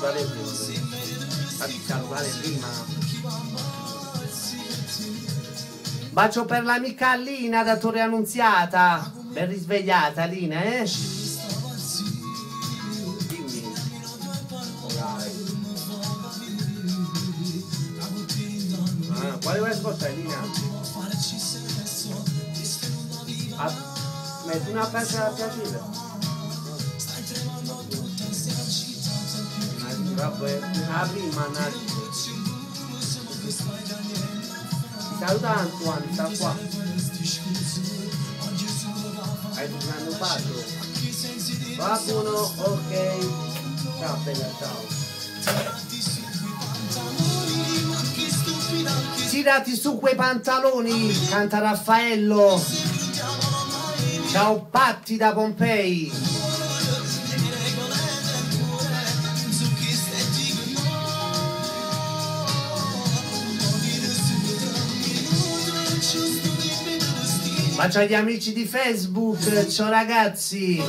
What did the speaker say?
salutare prima. Fatti salutare prima. Bacio per l'amica Lina da Torre Annunziata. Ben risvegliata Lina, eh? Dimmi. Quale vuoi ascoltare Lina? Metti una faccia a piacere. La prima saluta Antoine, sta qua. Hai un bacio. Va buono, ok. Ciao bella, ciao. Tirati su quei pantaloni, canta Raffaello. Ciao Patti da Pompei. Bacio agli amici di Facebook, ciao ragazzi.